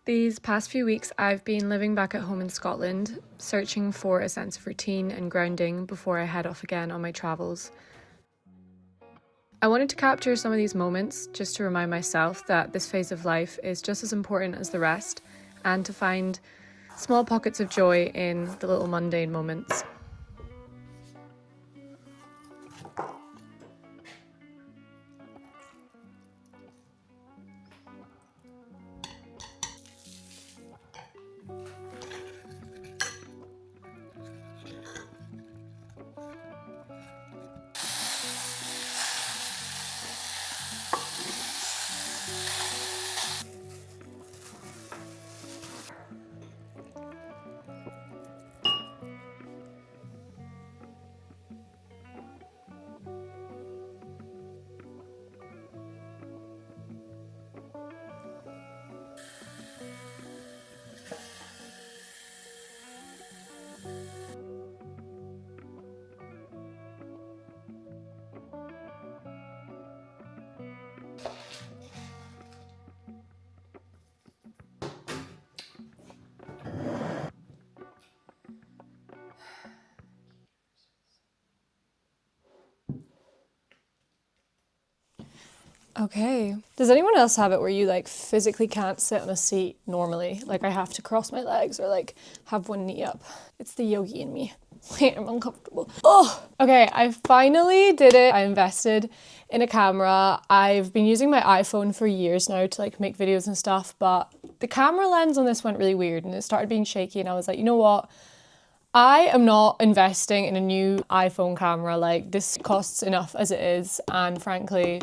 These past few weeks, I've been living back at home in Scotland, searching for a sense of routine and grounding before I head off again on my travels. I wanted to capture some of these moments just to remind myself that this phase of life is just as important as the rest, and to find small pockets of joy in the little mundane moments. Okay. Does anyone else have it where you physically can't sit on a seat normally? Like I have to cross my legs or have one knee up. It's the yogi in me. I'm uncomfortable. Oh, okay. I finally did it. I invested in a camera. I've been using my iPhone for years now to make videos and stuff, but the camera lens on this went really weird and it started being shaky and I was like, you know what? I am not investing in a new iPhone camera. This costs enough as it is, and frankly,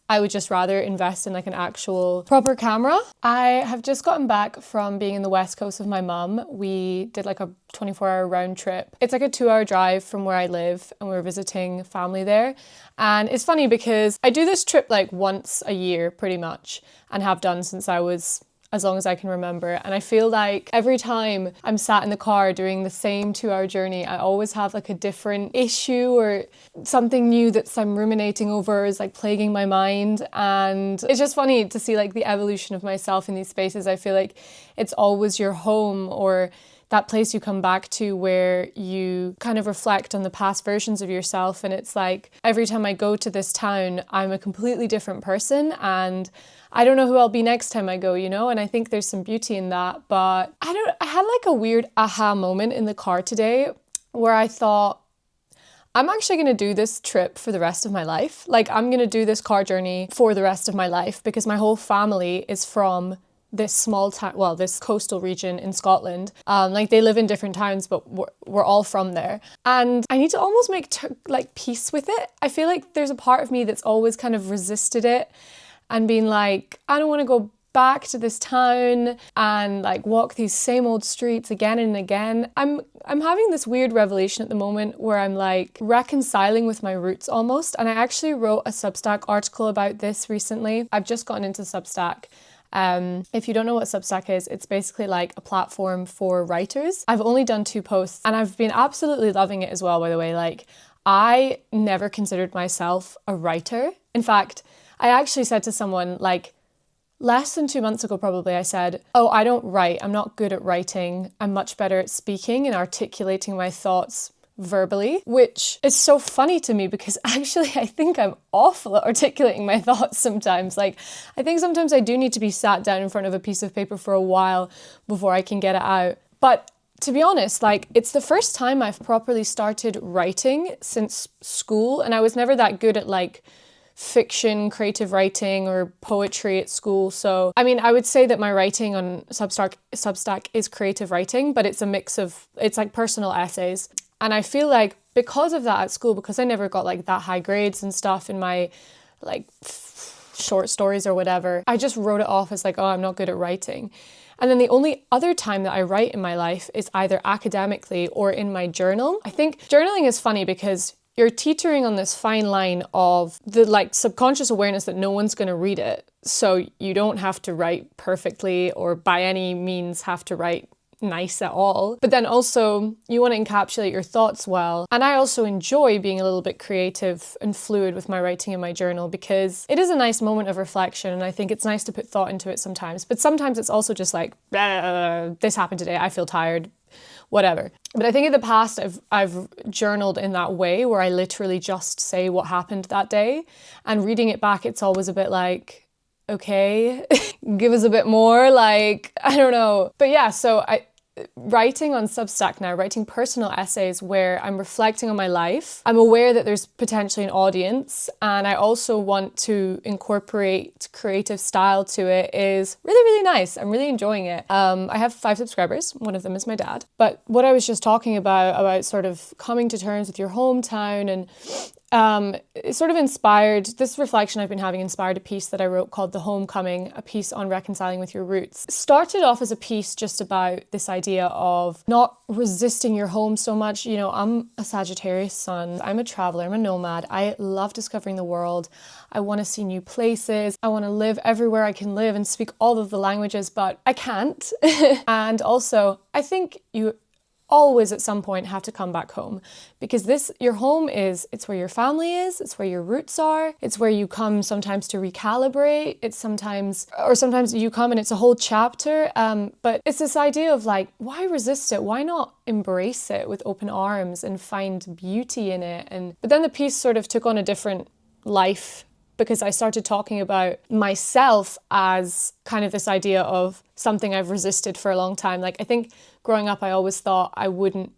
I would just rather invest in an actual proper camera. I have just gotten back from being in the west coast with my mum. We did a 24-hour round trip. It's a 2-hour drive from where I live and we're visiting family there. And it's funny because I do this trip once a year pretty much and have done since I was as long as I can remember. And I feel like every time I'm sat in the car doing the same 2-hour journey, I always have a different issue or something new that I'm ruminating over is plaguing my mind. And it's just funny to see the evolution of myself in these spaces. I feel like it's always your home or that place you come back to where you kind of reflect on the past versions of yourself. And it's every time I go to this town, I'm a completely different person and I don't know who I'll be next time I go, and I think there's some beauty in that. But I had a weird aha moment in the car today where I thought, I'm actually going to do this trip for the rest of my life. I'm going to do this car journey for the rest of my life because my whole family is from this small town, this coastal region in Scotland. They live in different towns, but we're all from there. And I need to almost make peace with it. I feel like there's a part of me that's always kind of resisted it and been I don't want to go back to this town and walk these same old streets again and again. I'm having this weird revelation at the moment where I'm reconciling with my roots almost. And I actually wrote a Substack article about this recently. I've just gotten into Substack. If you don't know what Substack is, it's basically a platform for writers. I've only done 2 posts and I've been absolutely loving it as well, by the way. I never considered myself a writer. In fact, I actually said to someone less than 2 months ago, probably, I said, oh, I don't write. I'm not good at writing. I'm much better at speaking and articulating my thoughts verbally, which is so funny to me because actually I think I'm awful at articulating my thoughts sometimes. I think sometimes I do need to be sat down in front of a piece of paper for a while before I can get it out. But to be honest, it's the first time I've properly started writing since school, and I was never that good at fiction, creative writing or poetry at school. So, I would say that my writing on Substack is creative writing, but it's a mix of, it's personal essays. And I feel because of that at school, because I never got that high grades and stuff in my short stories or whatever, I just wrote it off as oh, I'm not good at writing. And then the only other time that I write in my life is either academically or in my journal. I think journaling is funny because you're teetering on this fine line of the subconscious awareness that no one's going to read it. So you don't have to write perfectly or by any means have to write nice at all. But then also you want to encapsulate your thoughts well. And I also enjoy being a little bit creative and fluid with my writing in my journal because it is a nice moment of reflection, and I think it's nice to put thought into it sometimes. But sometimes it's also just like, this happened today, I feel tired, whatever. But I think in the past I've journaled in that way where I literally just say what happened that day, and reading it back it's always a bit like, okay, give us a bit more, like, I don't know. But yeah, so writing on Substack now, writing personal essays where I'm reflecting on my life. I'm aware that there's potentially an audience, and I also want to incorporate creative style to it is really, really nice. I'm really enjoying it. I have 5 subscribers. One of them is my dad. But what I was just talking about sort of coming to terms with your hometown, and it sort of inspired, this reflection I've been having inspired a piece that I wrote called The Homecoming, a piece on reconciling with your roots. It started off as a piece just about this idea of not resisting your home so much. You know, I'm a Sagittarius sun, I'm a traveler, I'm a nomad. I love discovering the world. I want to see new places. I want to live everywhere I can live and speak all of the languages, but I can't. And also, I think you always at some point have to come back home, because your home it's where your family is, it's where your roots are, it's where you come sometimes to recalibrate, sometimes you come and it's a whole chapter, but it's this idea of like, why resist it? Why not embrace it with open arms and find beauty in it? But then the piece sort of took on a different life, because I started talking about myself as kind of this idea of something I've resisted for a long time. Like, I think growing up, I always thought I wouldn't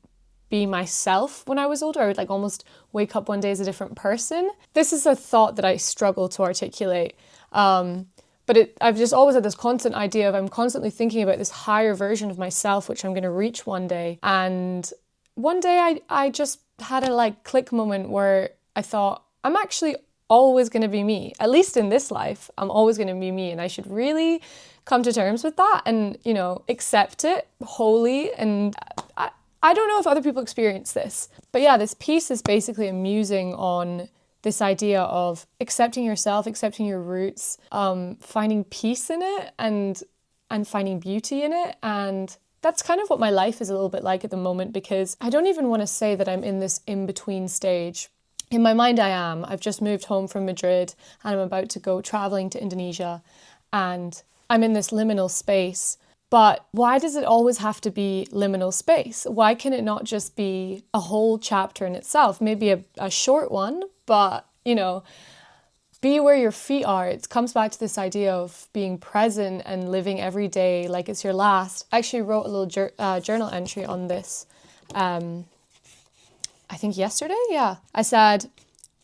be myself when I was older. I would like almost wake up one day as a different person. This is a thought that I struggle to articulate. But I've just always had this constant idea of I'm constantly thinking about this higher version of myself, which I'm going to reach one day. And one day I just had a like click moment where I thought, I'm actually always going to be me. At least in this life, I'm always going to be me, and I should really come to terms with that and, you know, accept it wholly. And I don't know if other people experience this, but yeah, this piece is basically a musing on this idea of accepting yourself, accepting your roots, finding peace in it and finding beauty in it. And that's kind of what my life is a little bit like at the moment, because I don't even want to say that I'm in this in-between stage. In my mind, I am. I've just moved home from Madrid and I'm about to go traveling to Indonesia, and I'm in this liminal space. But why does it always have to be liminal space? Why can it not just be a whole chapter in itself? Maybe a short one, but, you know, be where your feet are. It comes back to this idea of being present and living every day like it's your last. I actually wrote a little journal entry on this I think yesterday, yeah. I said,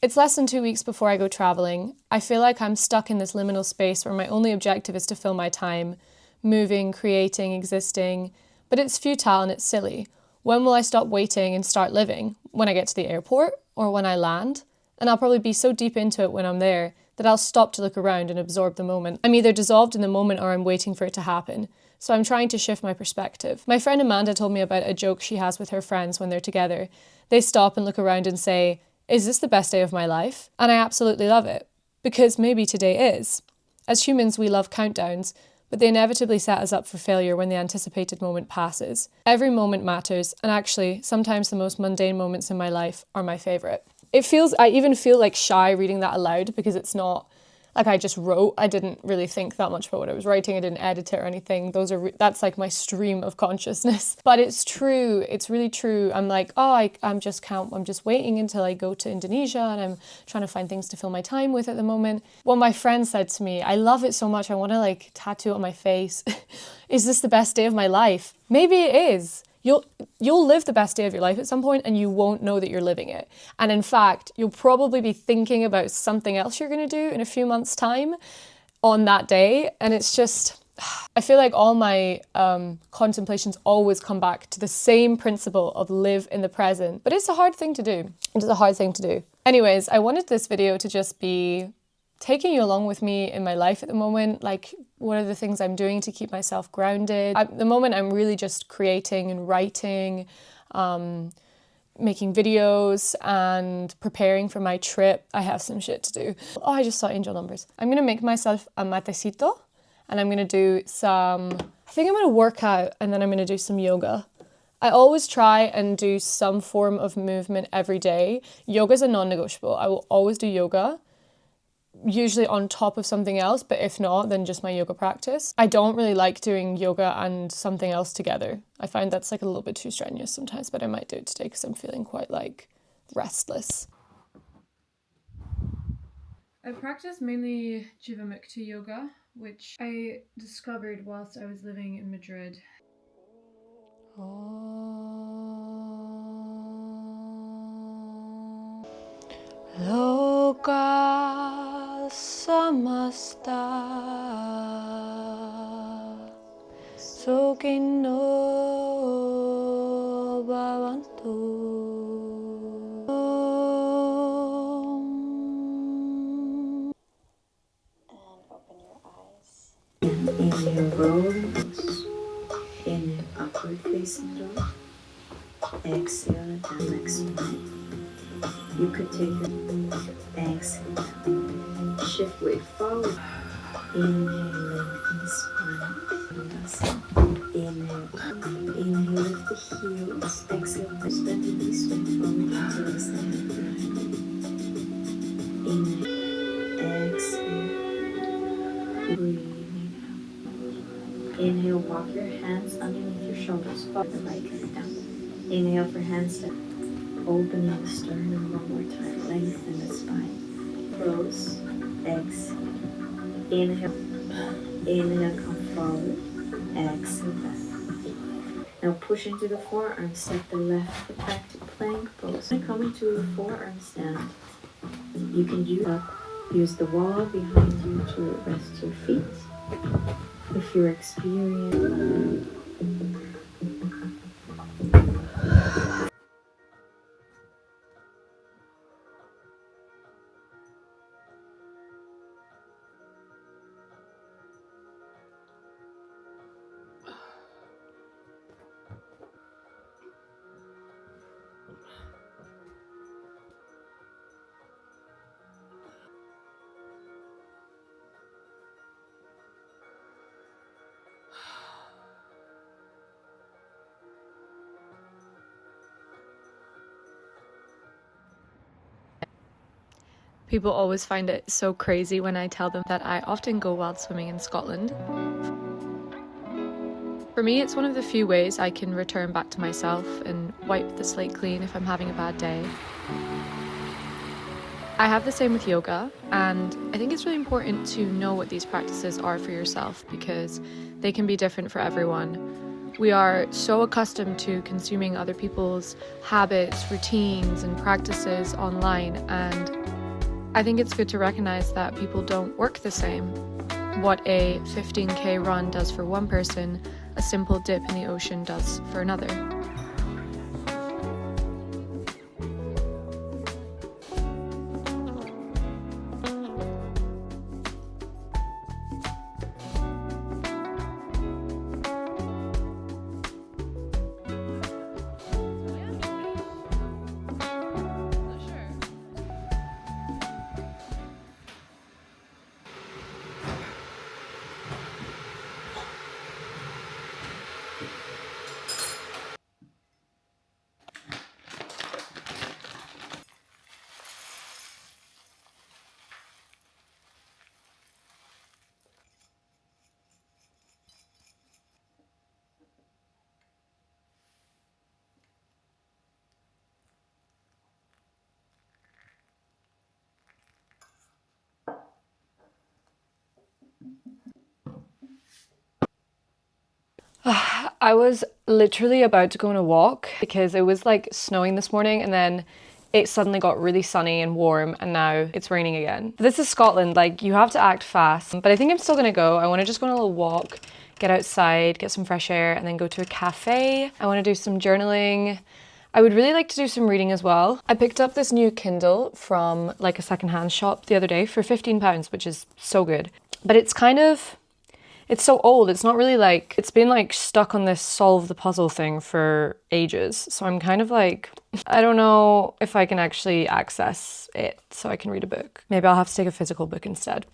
it's less than 2 weeks before I go traveling. I feel like I'm stuck in this liminal space where my only objective is to fill my time, moving, creating, existing, but it's futile and it's silly. When will I stop waiting and start living? When I get to the airport or when I land? And I'll probably be so deep into it when I'm there that I'll stop to look around and absorb the moment. I'm either dissolved in the moment or I'm waiting for it to happen. So I'm trying to shift my perspective. My friend Amanda told me about a joke she has with her friends when they're together. They stop and look around and say, is this the best day of my life? And I absolutely love it, because maybe today is. As humans, we love countdowns, but they inevitably set us up for failure when the anticipated moment passes. Every moment matters, and actually, sometimes the most mundane moments in my life are my favourite. I even feel like shy reading that aloud, because it's not like I just wrote. I didn't really think that much about what I was writing. I didn't edit it or anything. That's like my stream of consciousness. But it's true. It's really true. I'm like, I'm just waiting until I go to Indonesia, and I'm trying to find things to fill my time with at the moment. One of my friends said to me, I love it so much, I want to like tattoo it on my face. Is this the best day of my life? Maybe it is. You'll live the best day of your life at some point, and you won't know that you're living it. And in fact, you'll probably be thinking about something else you're going to do in a few months' time on that day. And it's just, I feel like all my contemplations always come back to the same principle of live in the present. But it's a hard thing to do. It is a hard thing to do. Anyways, I wanted this video to just be taking you along with me in my life at the moment. Like, what are the things I'm doing to keep myself grounded? At the moment, I'm really just creating and writing, making videos and preparing for my trip. I have some shit to do. Oh, I just saw angel numbers. I'm gonna make myself a matecito, and I'm going to do some, I think I'm going to work out and then I'm going to do some yoga. I always try and do some form of movement every day. Yoga is a non-negotiable. I will always do yoga, usually on top of something else, but if not, then just my yoga practice. I don't really like doing yoga and something else together. I find that's like a little bit too strenuous sometimes, but I might do it today because I'm feeling quite like restless. I practice mainly jivamukti yoga, which I discovered whilst I was living in Madrid. Loka samasta sukino bhavantu. Inhale, rolling. Inhale, upward facing dog. Exhale, down next spine. You could take your exhale down. Shift weight forward. Inhale, lengthen the spine. Inhale, inhale, lift the heels. Exhale, push bend the knees, swing forward until it's the hand behind you. Inhale, exhale, breathing out. Inhale, walk your hands underneath your shoulders, follow the right leg down. Inhale for handstand. Opening the sternum one more time. Lengthen the spine. Close. Exhale. Inhale. Inhale, come forward. Exhale, back. Now push into the forearm. Step the left foot back to plank pose. And come into a forearm stand. You can use the wall behind you to rest your feet. If you're experiencing People always find it so crazy when I tell them that I often go wild swimming in Scotland. For me, it's one of the few ways I can return back to myself and wipe the slate clean if I'm having a bad day. I have the same with yoga, and I think it's really important to know what these practices are for yourself because they can be different for everyone. We are so accustomed to consuming other people's habits, routines, and practices online, and I think it's good to recognize that people don't work the same. What a 15k run does for one person, a simple dip in the ocean does for another. I was literally about to go on a walk because it was like snowing this morning and then it suddenly got really sunny and warm and now it's raining again. This is Scotland, like you have to act fast, but I think I'm still gonna go. I wanna just go on a little walk, get outside, get some fresh air and then go to a cafe. I wanna do some journaling. I would really like to do some reading as well. I picked up this new Kindle from like a secondhand shop the other day for £15, which is so good. But it's so old. It's not really like, it's been like stuck on this solve the puzzle thing for ages. So I'm kind of like, I don't know if I can actually access it so I can read a book. Maybe I'll have to take a physical book instead.